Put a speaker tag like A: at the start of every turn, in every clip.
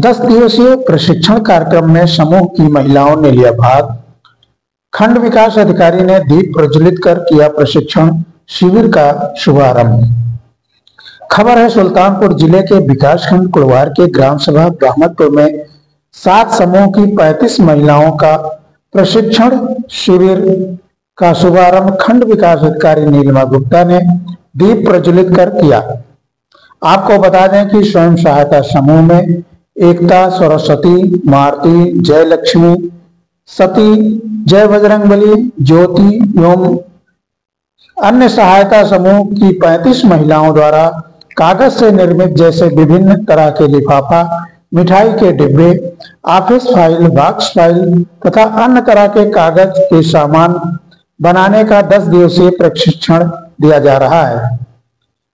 A: 10 दिवसीय प्रशिक्षण कार्यक्रम में समूह की महिलाओं ने लिया भाग। खंड विकास अधिकारी ने दीप प्रज्वलित कर किया प्रशिक्षण शिविर का शुभारंभ। खबर है सुल्तानपुर जिले के विकासखंड कुड़वार के ग्राम सभा ब्राह्मणपुर में 7 समूह की 35 महिलाओं का प्रशिक्षण शिविर का शुभारंभ खंड विकास अधिकारी नीलिमा गुप्ता ने दीप प्रज्वलित कर किया। आपको बता दें कि स्वयं सहायता समूह में एकता, सरस्वती, मारती, जय लक्ष्मी, सती, जय बजरंगबली, ज्योति एवं अन्य सहायता समूह की 35 महिलाओं द्वारा कागज से निर्मित जैसे विभिन्न तरह के लिफाफा, मिठाई के डिब्बे, ऑफिस फाइल, बॉक्स फाइल तथा अन्य तरह के कागज के सामान बनाने का 10 दिवसीय प्रशिक्षण दिया जा रहा है।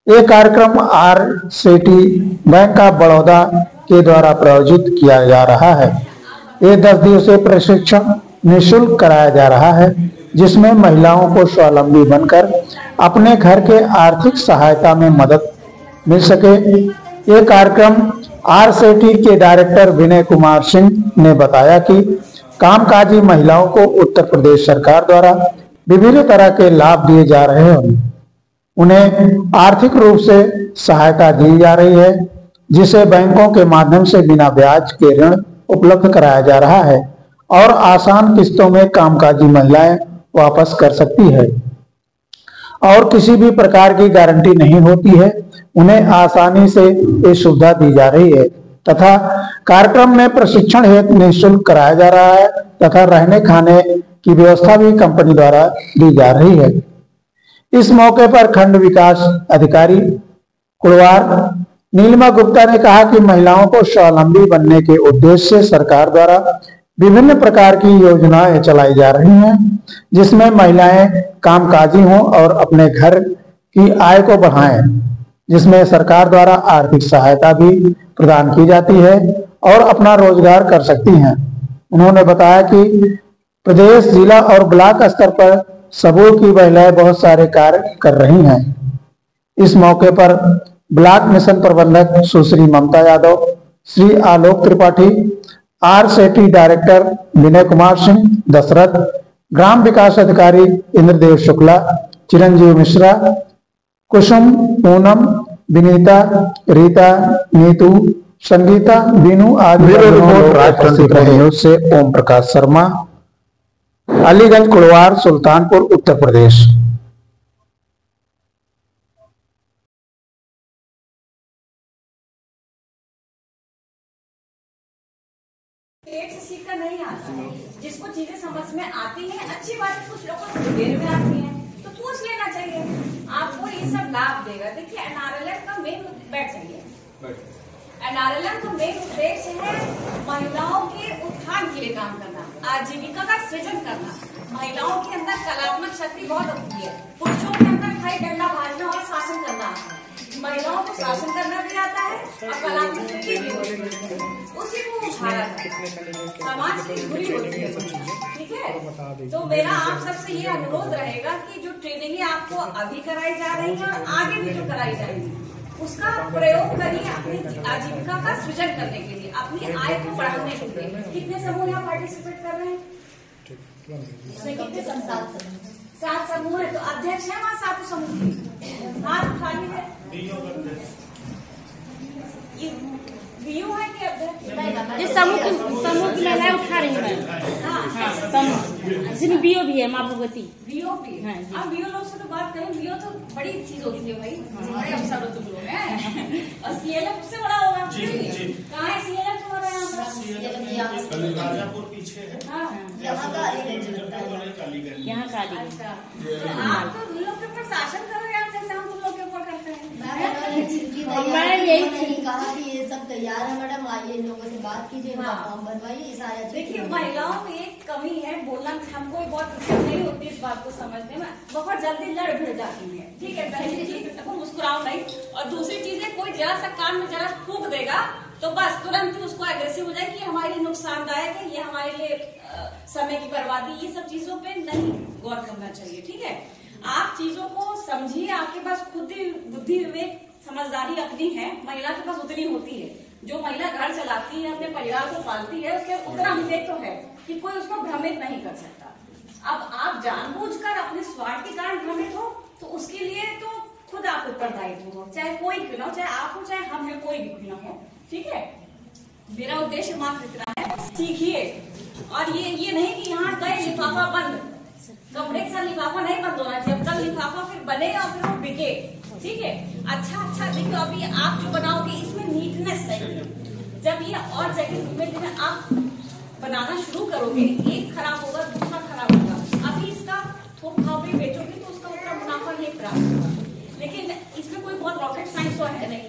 A: ये कार्यक्रम आरसेटी बैंक ऑफ बड़ौदा के द्वारा प्रायोजित किया जा रहा है। ये 10 दिवसीय प्रशिक्षण निःशुल्क कराया जा रहा है, जिसमें महिलाओं को स्वावलंबी बनकर अपने घर के आर्थिक सहायता में मदद मिल सके। ये कार्यक्रम आरसेटी के डायरेक्टर विनय कुमार सिंह ने बताया कि कामकाजी महिलाओं को उत्तर प्रदेश सरकार द्वारा विभिन्न तरह के लाभ दिए जा रहे हैं। उन्हें आर्थिक रूप से सहायता दी जा रही है, जिसे बैंकों के माध्यम से बिना ब्याज के ऋण उपलब्ध कराया जा रहा है और आसान किस्तों में कामकाजी महिलाएं वापस कर सकती है और किसी भी प्रकार की गारंटी नहीं होती है। उन्हें आसानी से ये सुविधा दी जा रही है तथा कार्यक्रम में प्रशिक्षण हेतु निःशुल्क कराया जा रहा है तथा रहने खाने की व्यवस्था भी कंपनी द्वारा दी जा रही है। इस मौके पर खंड विकास अधिकारी कुड़वार नीलिमा गुप्ता ने कहा कि महिलाओं को स्वावलंबी बनने के उद्देश्य से सरकार द्वारा विभिन्न प्रकार की योजनाएं चलाई जा रही हैं, जिसमें महिलाएं कामकाजी हों और अपने घर की आय को बढ़ाएं, जिसमें सरकार द्वारा आर्थिक सहायता भी प्रदान की जाती है और अपना रोजगार कर सकती हैं। उन्होंने बताया कि प्रदेश, जिला और ब्लॉक स्तर पर समूह की महिलाएं बहुत सारे कार्य कर रही हैं। इस मौके पर ब्लॉक मिशन प्रबंधक सुश्री ममता यादव, श्री आलोक त्रिपाठी, आरसेटी डायरेक्टर विनय कुमार सिंह दशरथ, ग्राम विकास अधिकारी इंद्रदेव शुक्ला, चिरंजीव मिश्रा, कुसुम, पूनम, विनीता, रीता, नीतू, संगीता, बीनू आदि न्यूज से ओम प्रकाश शर्मा, अलीगंज कुड़वार, सुल्तानपुर, उत्तर प्रदेश।
B: सीख कर नहीं आता है, जिसको चीजें समझ में आती हैं, अच्छी बात है, कुछ लोगों को देर में आती है तो पूछ लेना चाहिए, आपको ये सब लाभ देगा। देखिए एनआरएलएम का मेन बैठ जाइए, एनआरएलएम का मेन उद्देश्य है महिलाओं के उत्थान के लिए काम करना, आजीविका का सृजन करना। महिलाओं के अंदर कलात्मक शक्ति बहुत होती है, पुरुषों के अंदर खाई डंडा भाजना और शासन करना आता है, महिलाओं को शासन करना भी आता है और कलात्मक शक्ति भी होती है, उसी को उठाया समाज की बुरी होती है। ठीक है, तो मेरा आप सबसे ये अनुरोध रहेगा कि जो ट्रेनिंग आपको अभी कराई जा रही है और आगे भी जो कराई जाएगी, उसका प्रयोग करिए अपनी आजीविका का सृजन करने के लिए, अपनी आय को बढ़ाने के लिए। कितने समूह यहाँ पार्टिसिपेट कर रहे हैं? उसमें कितने? 7 समूह है, तो अध्यक्ष है वहाँ 7 समूह की, हाथ उठा लीजिए। बीयू है कि अध्यक्ष?
C: जिस समूह की महिलाएं उठा रही है, समूह जिसमें बीओ भी है, माँ भगवती
B: बीओ भी है। अब बीओ लोग से तो बात करें, बीओ तो बड़ी चीज होती है भाई, बड़े अफसर हो तुम लोग हैं, और सीएलएफ उससे बड़ा होगा। कहाँ है सीएलएफ तुम्हारा? यहाँ
D: पीछे है,
B: यहाँ काली।
C: अच्छा,
B: तो आप तो उन लोग के ऊपर शासन करो यार, जैसे हम तुम लोग के ऊपर करते हैं।
C: मैं यही
E: कहा कि ये सब तैयार है मैडम, आइए इन लोगों से बात कीजिए, फॉर्म भरवाइए, सारा।
B: देखिए महिलाओं में एक कमी है, बोलना हमको बहुत दिक्कत नहीं होती इस बात को समझने में, बहुत जल्दी लड़ भिड़ जाती है। ठीक है, पहली चीज देखो मुस्कुराओ नहीं, और दूसरी चीज है कोई जरा सा कान में जरा फूंक देगा तो बस तुरंत ही उसको एग्रेसिव हो जाए कि हमारे लिए नुकसानदायक है, ये हमारे लिए समय की बर्बादी, ये सब चीजों पे नहीं गौर करना चाहिए। ठीक है, आप चीजों को समझिए, आपके पास खुद ही बुद्धि विवेक समझदारी अपनी है, महिला के पास उतनी होती है, जो महिला घर चलाती है, अपने परिवार को पालती है, उसके उतना विवेक तो है कि कोई उसको भ्रमित नहीं कर सकता। अब आप जानबूझकर अपने स्वार्थ के कारण भ्रमित हो तो उसके लिए तो खुद आप उत्तरदायित्व हो, चाहे कोई क्यों ना हो, चाहे आप हो चाहे हम हैं, कोई भी क्यों ना हो। ठीक है, मेरा उद्देश्य मात्र इतना है, सीखिए। और ये नहीं कि यहाँ गए लिफाफा बंद, कपड़े के साथ लिफाफा नहीं बंद होना चाहिए, कल लिफाफा फिर बने और फिर वो बिके। ठीक है, अच्छा देखो अभी आप जो बनाओगे इसमें नीटनेस नहीं, जब ये और जगह धीमे आप बनाना शुरू करोगे, एक खराब होगा दूसरा खराब होगा, अभी इसका थोक भाव में बेचोगे तो उसका उतना मुनाफा नहीं प्राप्त होगा। लेकिन इसमें कोई बहुत रॉकेट साइंस तो है नहीं।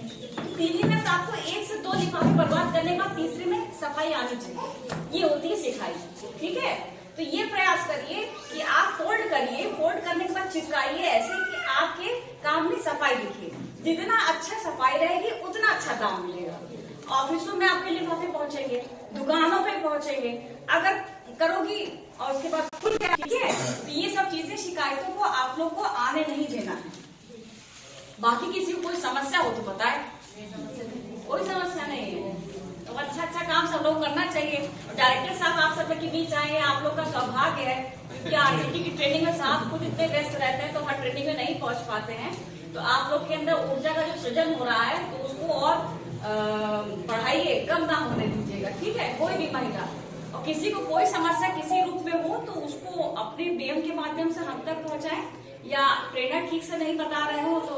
B: क्लीनिनेस आपको 1 से 2 लिफाफे बर्बाद करने का, तीसरे में सफाई आनी चाहिए, ये होती है सिखाई। ठीक है, तो ये प्रयास करिए कि आप फोल्ड करिए, फोल्ड करने के बाद चिपकाइए ऐसे कि आपके काम में सफाई दिखे। जितना अच्छा सफाई रहेगी उतना अच्छा दाम मिलेगा। ऑफिसों में आपके लिफाफे पहुंचेंगे, दुकानों पे पहुंचेंगे, अगर करोगी और उसके बाद खुल गया। ठीक है, तो ये सब चीजें शिकायतों को आप लोग को आने नहीं देना है। बाकी किसी को कोई समस्या हो तो बताए, कोई समस्या नहीं है। तो अच्छा काम सब लोग करना चाहिए। डायरेक्टर साहब आप सब के बीच आए, आप लोग का सौभाग्य है क्योंकि आरसीटी की ट्रेनिंग में साहब खुद इतने व्यस्त रहते हैं तो हर ट्रेनिंग में नहीं पहुंच पाते हैं। तो आप लोग के अंदर ऊर्जा का जो सृजन हो रहा है तो उसको और बढ़ाइए, कम ना होने दीजिएगा। ठीक है, कोई भी महिला और किसी को कोई समस्या किसी रूप में हो तो उसको अपने डीएम के माध्यम से हम तक पहुंचाएं, या ट्रेनर ठीक से नहीं बता रहे हो तो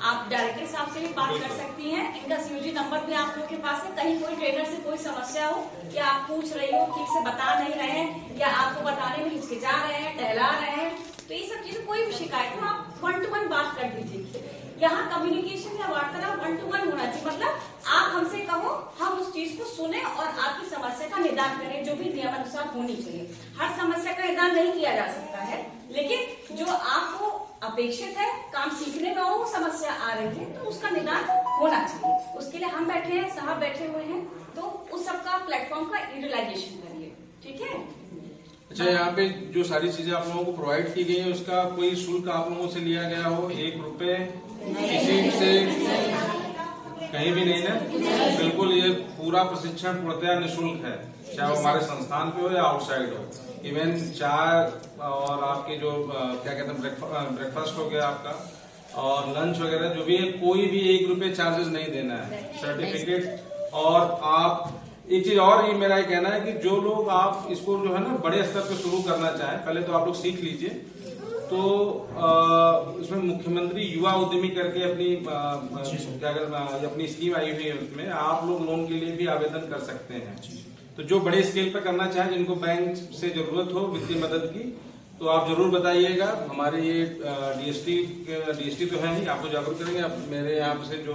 B: आप डायरेक्टर साहब से भी बात कर सकती हैं। इनका सीओजी नंबर भी आप लोग के पास है। कहीं कोई ट्रेनर से कोई समस्या हो या आप पूछ रही हो ठीक से बता नहीं रहे हैं या आपको बताने में हिचकिचा रहे हैं, टहला रहे हैं, तो ये सब चीजें कोई भी शिकायत हो आप 1 to 1 बात कर दीजिए। यहाँ कम्युनिकेशन या वार्तालाप 1 to 1 होना चाहिए, मतलब आप हमसे कहो, हम उस चीज को सुने और आपकी समस्या का निदान करें, जो भी नियमानुसार होनी चाहिए। हर समस्या का निदान नहीं किया जा सकता है, लेकिन जो आपको अपेक्षित है, काम सीखने में वो समस्या आ रही है तो उसका निदान होना चाहिए। उसके लिए हम बैठे हैं, साहब बैठे हुए हैं, तो उस सबका प्लेटफॉर्म का यूटिलाइजेशन करिए। ठीक है।
D: अच्छा, यहाँ पे जो सारी चीजें आप लोगों को प्रोवाइड की गई है उसका कोई शुल्क आप लोगों से लिया गया हो? 1 रुपए किसी से कहीं भी नहीं है? बिल्कुल, ये पूरा प्रशिक्षण पूर्णतः निःशुल्क है, चाहे वो हमारे संस्थान पे हो या आउटसाइड हो। इवन चाय और आपके जो क्या कहते हैं ब्रेकफास्ट हो गया आपका और लंच वगैरह जो भी है, कोई भी 1 रुपए चार्जेस नहीं देना है। सर्टिफिकेट और आप एक चीज और ये मेरा कहना है कि जो लोग आप इसको जो है ना बड़े स्तर पे शुरू करना चाहें, पहले तो आप लोग सीख लीजिए। तो इसमें मुख्यमंत्री युवा उद्यमी करके अपनी क्या कहते अपनी स्कीम आई हुई है, उसमें आप लोग लोन के लिए भी आवेदन कर सकते हैं। तो जो बड़े स्केल पर करना चाहें, जिनको बैंक से जरूरत हो वित्तीय मदद की, तो आप जरूर बताइएगा। हमारे ये डीएसटी तो है ही, आपको जागरूक करेंगे। आप मेरे यहाँ से जो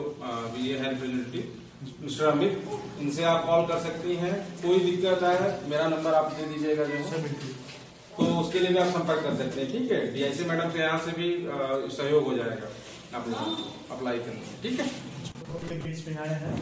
D: ये है रिप्रेजेंटेटिव मिस्टर अमित, इनसे आप कॉल कर सकती हैं। कोई दिक्कत है, मेरा नंबर आप दे दीजिएगा जो है, तो उसके लिए भी आप संपर्क कर सकते हैं। ठीक है, डीआईसी मैडम से यहाँ से भी सहयोग हो जाएगा आप लोग अप्लाई करने। ठीक है,
F: बीच में आए हैं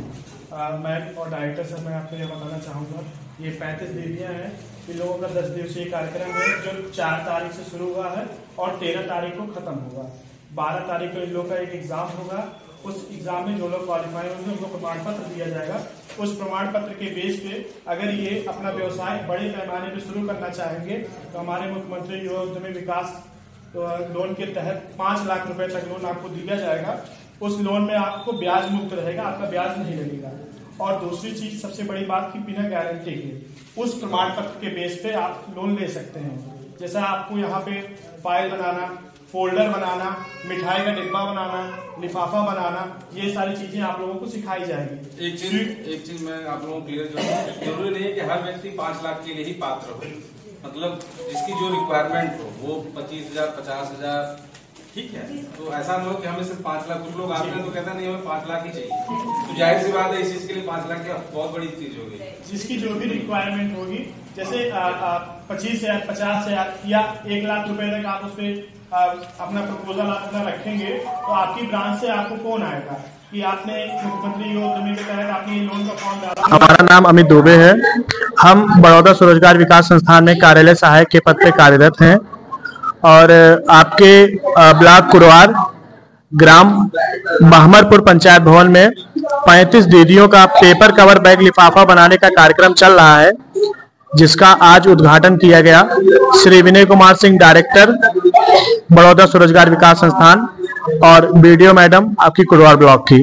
F: मैं और डायरेक्टर साहब, मैं आपको यह बताना चाहूँगा, ये 35 दीदियाँ हैं। इन लोगों का 10 दिवसीय कार्यक्रम है जो 4 तारीख से शुरू हुआ है और 13 तारीख को खत्म होगा। 12 तारीख को इन लोगों का एक एग्जाम होगा। उस एग्जाम में जो लोग क्वालिफाई होंगे उनको प्रमाण पत्र दिया जाएगा। उस प्रमाण पत्र के बेस पे अगर ये अपना व्यवसाय बड़े पैमाने पे शुरू करना चाहेंगे तो हमारे मुख्यमंत्री युवा उद्यमी विकास लोन के तहत 5 लाख रुपए तक लोन आपको दिया जाएगा। उस लोन में आपको ब्याज मुक्त रहेगा, आपका ब्याज नहीं लगेगा। और दूसरी चीज सबसे बड़ी बात की बिना गारंटी के उस प्रमाण पत्र के बेस पे आप लोन ले सकते हैं। जैसा आपको यहाँ पे फाइल बनाना, फोल्डर बनाना, मिठाई का डिब्बा बनाना, लिफाफा बनाना, ये सारी चीजें आप लोगों को सिखाई जाएगी।
D: एक चीज मैं आप लोगों को क्लियर करूँ, जरूरी नहीं है कि हर व्यक्ति 5 लाख के लिए ही पात्र हो। मतलब जिसकी जो रिक्वायरमेंट हो वो 25,000 50,000, ठीक है। तो ऐसा ना हो कि हमें सिर्फ 5 लाख, कुछ लोग आते हैं तो कहते नहीं हमें 5 लाख ही चाहिए, तो जाहिर सी बात है इस चीज के लिए 5 लाख की बहुत बड़ी चीज होगी।
F: जिसकी जो भी रिक्वायरमेंट होगी, जैसे 25,000 50,000 या 1 लाख रुपए तक आप उसपे अपना प्रपोजल आप अपना रखेंगे तो आपकी ब्रांच से आपको फोन आएगा कि आपने मुख्यमंत्री युवा उद्यमी के तहत आपने लोन का फॉर्म डाला।
G: हमारा नाम अमित दुबे है। हम बड़ौदा स्वरोजगार विकास संस्थान में कार्यालय सहायक के पद पे कार्यरत हैं और आपके ब्लॉक कुरवार ग्राम बहमरपुर पंचायत भवन में 35 दीदियों का पेपर कवर बैग लिफाफा बनाने का कार्यक्रम चल रहा है, जिसका आज उद्घाटन किया गया। श्री विनय कुमार सिंह, डायरेक्टर, बड़ौदा स्वरोजगार विकास संस्थान, और बीडीओ मैडम आपकी कुरवार ब्लॉक की,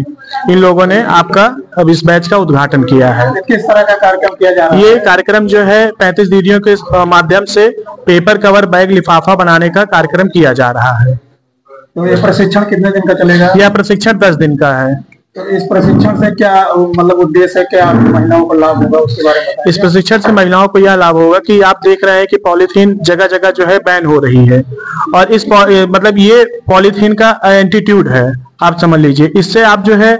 G: इन लोगों ने आपका अब इस बैच का उद्घाटन किया है।
A: किस तरह का कार्यक्रम किया जा रहा है?
G: ये कार्यक्रम जो है 35 दीदियों के माध्यम से पेपर कवर बैग लिफाफा बनाने का कार्यक्रम किया जा रहा है।
A: तो ये प्रशिक्षण कितने दिन का चलेगा?
G: यह प्रशिक्षण 10 दिन का है।
A: तो इस प्रशिक्षण से क्या मतलब उद्देश्य है, क्या महिलाओं को लाभ होगा, उसके बारे में बताइए।
G: इस प्रशिक्षण से महिलाओं को यह लाभ होगा कि आप देख रहे हैं कि पॉलीथीन जगह जगह जो है बैन हो रही है, और इस मतलब ये पॉलीथीन का एंटीट्यूड है, आप समझ लीजिए। इससे आप जो है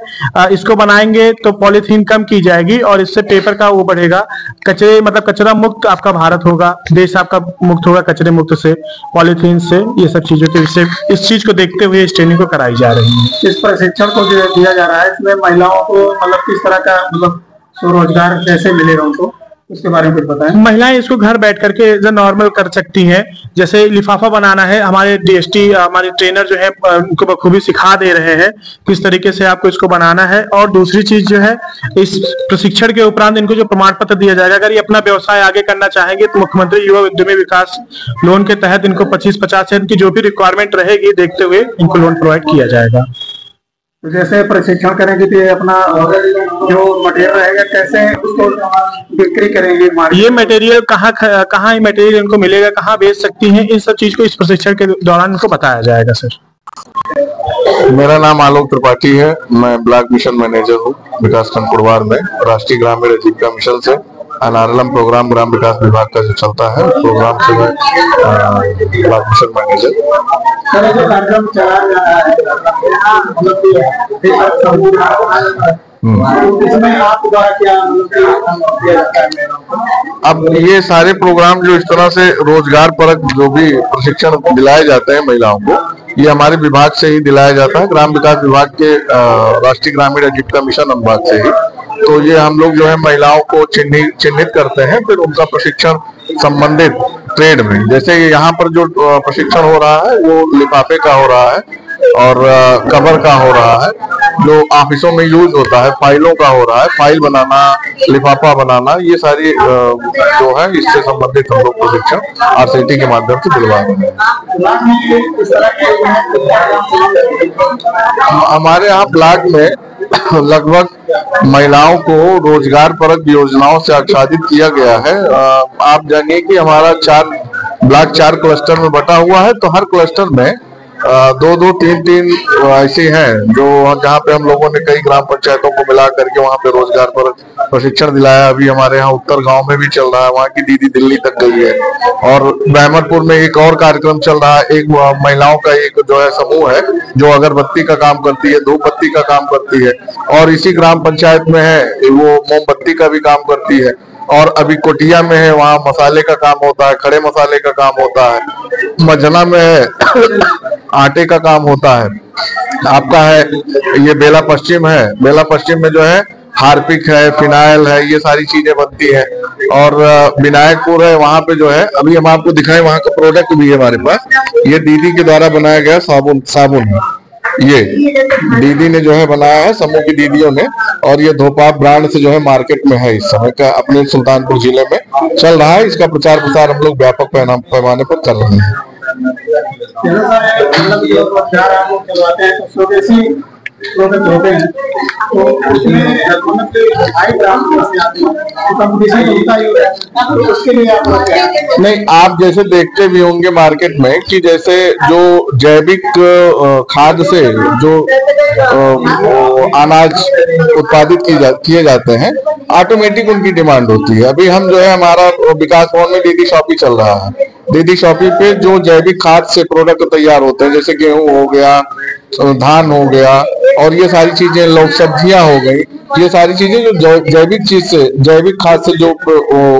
G: इसको बनाएंगे तो पॉलीथीन कम की जाएगी, और इससे पेपर का वो बढ़ेगा। कचरे मतलब कचरा मुक्त आपका भारत होगा, देश आपका मुक्त होगा कचरे मुक्त से, पॉलीथीन से, ये सब चीजों के विषय, इस चीज को देखते हुए इस ट्रेनिंग को कराई जा रही है।
A: इस प्रशिक्षण को जो दिया जा रहा है, इसमें महिलाओं को मतलब किस तरह का मतलब स्वरोजगार कैसे मिलेगा उनको, उसके बारे में कुछ बताएं।
G: महिलाएं इसको घर बैठ करके नॉर्मल कर सकती हैं। जैसे लिफाफा बनाना है, हमारे डीएसटी हमारे ट्रेनर जो है उनको बखूबी सिखा दे रहे हैं किस तरीके से आपको इसको बनाना है। और दूसरी चीज जो है, इस प्रशिक्षण के उपरांत इनको जो प्रमाण पत्र दिया जाएगा, अगर ये अपना व्यवसाय आगे करना चाहेंगे तो मुख्यमंत्री युवा उद्यमी विकास लोन के तहत इनको 25-50% की जो भी रिक्वायरमेंट रहेगी देखते हुए इनको लोन प्रोवाइड किया जाएगा।
A: तो जैसे प्रशिक्षण करेंगे तो ये अपना जो मटेरियल रहेगा कैसे उसको बिक्री करेंगे?
G: ये मटेरियल कहाँ ये मटेरियल इनको मिलेगा, कहाँ बेच सकती हैं, इन सब चीज को इस प्रशिक्षण के दौरान इनको बताया जाएगा। सर,
H: मेरा नाम आलोक त्रिपाठी है, मैं ब्लॉक मिशन मैनेजर हूँ विकासखंड कुड़वार में। राष्ट्रीय ग्रामीण आजीविका मिशन से NRLM प्रोग्राम ग्राम विकास विभाग का जो चलता है, प्रोग्राम से मैं ब्लॉक मिशन मैनेजर।
A: जो कार्यक्रम चला जा रहा है, इसमें आप द्वारा क्या किया जाता है?
H: अब ये सारे प्रोग्राम जो इस तरह से रोजगार परक जो भी प्रशिक्षण दिलाए जाते हैं महिलाओं को, ये हमारे विभाग से ही दिलाया जाता है, ग्राम विकास विभाग के राष्ट्रीय ग्रामीण आजीविका मिशन अनुभाग से ही। तो ये हम लोग जो है महिलाओं को चिन्हित करते हैं, फिर उनका प्रशिक्षण संबंधित ट्रेड में, जैसे यहाँ पर जो प्रशिक्षण हो रहा है वो लिफाफे का हो रहा है और कवर का हो रहा है, जो ऑफिसों में यूज होता है, फाइलों का हो रहा है, फाइल बनाना, लिफाफा बनाना, ये सारी जो है इससे संबंधित हम लोग प्रशिक्षण RCT के माध्यम से दिलवा रहे हैं। हमारे यहाँ ब्लॉक में लगभग महिलाओं को रोजगार परक योजनाओं से आच्छादित किया गया है। आप जानिए कि हमारा ब्लॉक 4 क्लस्टर में बटा हुआ है, तो हर क्लस्टर में 2-2, 3-3 ऐसे हैं जो जहाँ पे हम लोगों ने कई ग्राम पंचायतों को मिला करके वहाँ पे रोजगार पर प्रशिक्षण दिलाया। अभी हमारे यहाँ उत्तर गांव में भी चल रहा है, वहाँ की दीदी दिल्ली तक गई है, और ब्रह्मपुर में एक और कार्यक्रम चल रहा है। एक महिलाओं का एक जो है समूह है जो अगरबत्ती का काम करती है, धूपबत्ती का काम करती है, और इसी ग्राम पंचायत में है वो मोमबत्ती का भी काम करती है, और अभी कोटिया में है वहाँ मसाले का काम होता है, खड़े मसाले का काम होता है, मजना में है आटे का काम होता है, आपका है ये बेला पश्चिम है, बेला पश्चिम में जो है हार्पिक है, फिनाइल है, ये सारी चीजें बनती है, और विनायकपुर है, वहाँ पे जो है अभी हम आपको दिखाएं, वहाँ का प्रोडक्ट भी है हमारे पास। ये दीदी के द्वारा बनाया गया साबुन है, ये दीदी ने जो है बनाया है, समूह की दीदियों ने, और ये धोपाप ब्रांड से जो है मार्केट में है इस समय का, अपने सुल्तानपुर जिले में चल रहा है। इसका प्रचार प्रसार हम लोग व्यापक पैमाने पर कर रहे हैं।
A: प्रोडक्ट होते हैं तो उसमें उसके लिए आप
H: नहीं, आप जैसे देखते भी होंगे मार्केट में कि जैसे जो जैविक खाद से जो अनाज उत्पादित किए जाते हैं, ऑटोमेटिक उनकी डिमांड होती है। अभी हम जो है हमारा विकास भवन में दीदी शॉपी चल रहा है, दीदी शॉपी पे जो जैविक खाद से प्रोडक्ट तैयार होते हैं, जैसे गेहूं हो गया, धान हो गया, और ये सारी चीजें, लोग सब्जियां हो गई, ये सारी चीजें जो जैविक खाद से जो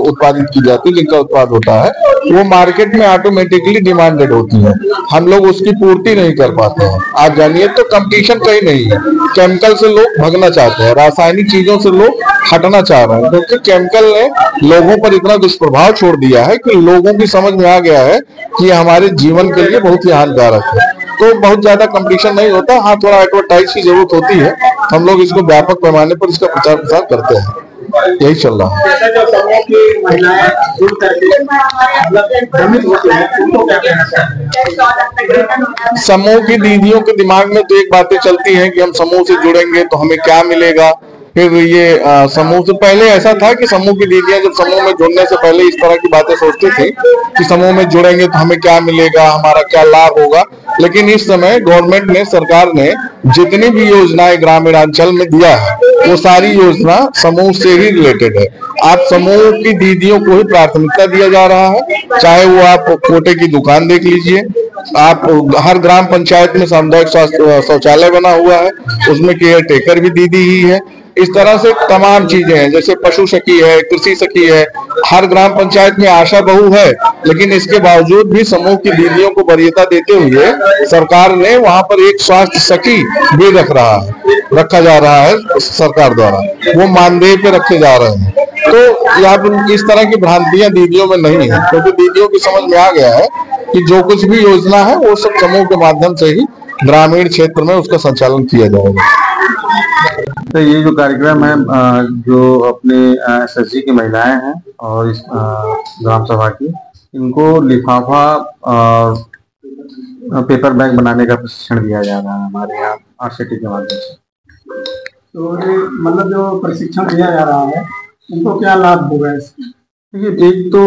H: उत्पादित की जाती है, जिनका उत्पाद होता है, वो मार्केट में ऑटोमेटिकली डिमांडेड होती है। हम लोग उसकी पूर्ति नहीं कर पाते हैं। आप जानिए तो कंपटीशन कहीं नहीं है, केमिकल से लोग भगना चाहते हैं, रासायनिक चीजों से लोग हटना चाह रहे हैं, क्योंकि केमिकल ने लोगों पर इतना दुष्प्रभाव छोड़ दिया है कि लोगों की समझ में आ गया है कि हमारे जीवन के लिए बहुत ही हानिकारक है। तो बहुत ज्यादा कंपटीशन नहीं होता। हाँ, थोड़ा एडवर्टाइज की जरूरत होती है। हम लोग इसको व्यापक पैमाने पर इसका प्रचार प्रसार करते हैं, यही चल रहा है।
A: जैसे जो समूह की महिलाएं जुड़ करके मतलब भ्रमित होती हैं, उनको क्या कहना चाहते हैं?
H: समूह की दीदियों के दिमाग में तो एक बातें चलती हैं कि हम समूह से जुड़ेंगे तो हमें क्या मिलेगा। फिर ये समूह से पहले ऐसा था कि समूह की दीदियां जब समूह में जुड़ने से पहले इस तरह की बातें सोचती थी कि समूह में जुड़ेंगे तो हमें क्या मिलेगा, हमारा क्या लाभ होगा। लेकिन इस समय गवर्नमेंट ने, सरकार ने जितनी भी योजनाएं ग्रामीणांचल में दिया है वो सारी योजना समूह से ही रिलेटेड है। आप समूह की दीदियों को ही प्राथमिकता दिया जा रहा है। चाहे वो आप कोटे की दुकान देख लीजिए, आप हर ग्राम पंचायत में सामुदायिक शौचालय बना हुआ है, उसमें केयर टेकर भी दीदी ही है। इस तरह से तमाम चीजें हैं, जैसे पशु सखी है, कृषि सखी है, हर ग्राम पंचायत में आशा बहू है। लेकिन इसके बावजूद भी समूह की दीदियों को वरीयता देते हुए सरकार ने वहां पर एक स्वास्थ्य सखी भी रखा जा रहा है सरकार द्वारा, वो मानदेय पे रखे जा रहे हैं। तो यहाँ पर इस तरह की भ्रांतियां दीदियों में नहीं है, क्योंकि दीदियों की समझ में आ गया है कि जो कुछ भी योजना है वो सब समूह के माध्यम से ही ग्रामीण क्षेत्र में उसका संचालन किया जाएगा।
I: तो ये जो कार्यक्रम है, जो अपने एसएसजी की महिलाएं हैं और इस ग्राम सभा की, इनको लिफाफा और पेपर बैग बनाने का प्रशिक्षण दिया जा रहा है हमारे यहाँ आरसीटी के माध्यम से।
A: तो मतलब जो प्रशिक्षण दिया जा रहा है उनको क्या लाभ होगा इसका?
I: देखिए, एक तो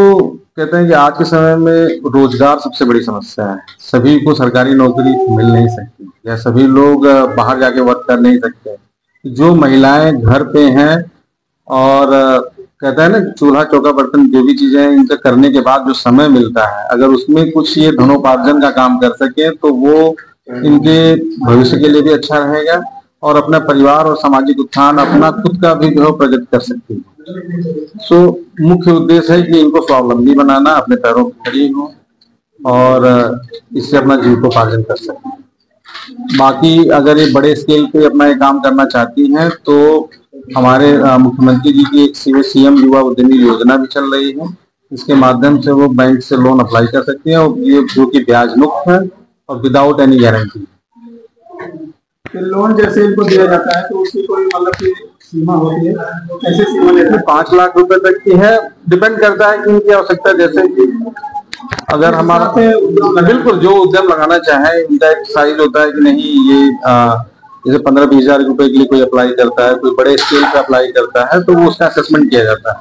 I: कहते हैं कि आज के समय में रोजगार सबसे बड़ी समस्या है। सभी को सरकारी नौकरी मिल नहीं सकती या सभी लोग बाहर जाके वर्क कर नहीं सकते। जो महिलाएं घर पे हैं और कहते हैं ना, चूल्हा चौका बर्तन जो भी चीजें हैं इनका करने के बाद जो समय मिलता है, अगर उसमें कुछ ये धनोपार्जन का काम कर सके तो वो इनके भविष्य के लिए भी अच्छा रहेगा और अपना परिवार और सामाजिक उत्थान अपना खुद का भी जो प्रगति कर सकती है। सो मुख्य उद्देश्य है कि इनको स्वावलंबी बनाना, अपने पैरों पर खड़ी हो और इससे अपना जीविकोपार्जन कर सकें। बाकी अगर ये बड़े स्केल पे अपना ये काम करना चाहती हैं तो हमारे मुख्यमंत्री जी की एक सीएम युवा उद्यमी योजना भी चल रही है। इसके माध्यम से वो बैंक से लोन अप्लाई कर सकती हैं और ये जो कि ब्याज मुक्त है और विदाउट एनी गारंटी।
A: लोन जैसे इनको दिया जाता है तो उसकी कोई मतलब की सीमा होती है? ऐसे सीमा लेते हैं
I: 5 लाख रुपए तक की है, डिपेंड करता है कि इनकी आवश्यकता, जैसे कि अगर हमारा बिल्कुल जो उद्यम लगाना चाहे इनका एक साइज होता है कि नहीं, ये जैसे 15-20 हजार रुपए के लिए कोई अप्लाई करता है, कोई बड़े स्केल पे अप्लाई करता है तो वो उसका असेसमेंट किया जाता है।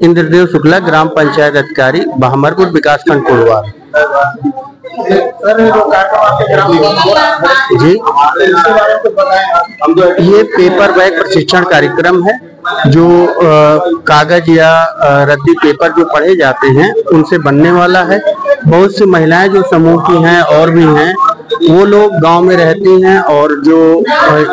J: इंद्रदेव शुक्ला, ग्राम पंचायत अधिकारी, बहामरपुर विकासखंड कोटवार। जी, ये पेपर बैग प्रशिक्षण कार्यक्रम है जो कागज या रद्दी पेपर जो पढ़े जाते हैं उनसे बनने वाला है। बहुत सी महिलाएं जो समूह की हैं और भी हैं, वो लोग गांव में रहती हैं और जो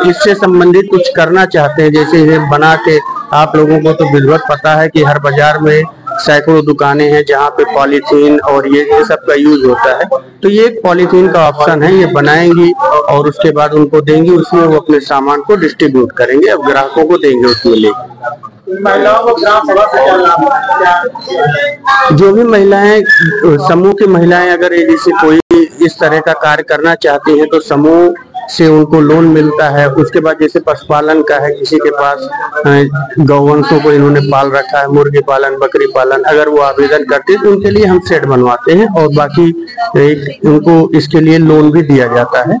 J: इससे संबंधित कुछ करना चाहते हैं, जैसे ये बना के, आप लोगों को तो विधिवत पता है कि हर बाजार में सैकड़ों दुकानें हैं जहाँ पे पॉलीथीन और ये सब का यूज होता है। तो ये एक पॉलीथीन का ऑप्शन है, ये बनाएंगी और उसके बाद उनको देंगी, उसमें वो अपने सामान को डिस्ट्रीब्यूट करेंगे, अब ग्राहकों को देंगे उसमें लेके।
A: महिलाओं को ग्राम सभा से क्या लाभ है?
J: जो भी महिलाएं, समूह की महिलाएं अगर जैसे कोई इस तरह का कार्य करना चाहती हैं तो समूह से उनको लोन मिलता है। उसके बाद जैसे पशुपालन का है, किसी के पास गौवंशों को इन्होंने पाल रखा है, मुर्गी पालन, बकरी पालन, अगर वो आवेदन करते हैं तो उनके लिए हम सेट बनवाते हैं और बाकी उनको इसके लिए लोन भी दिया जाता है।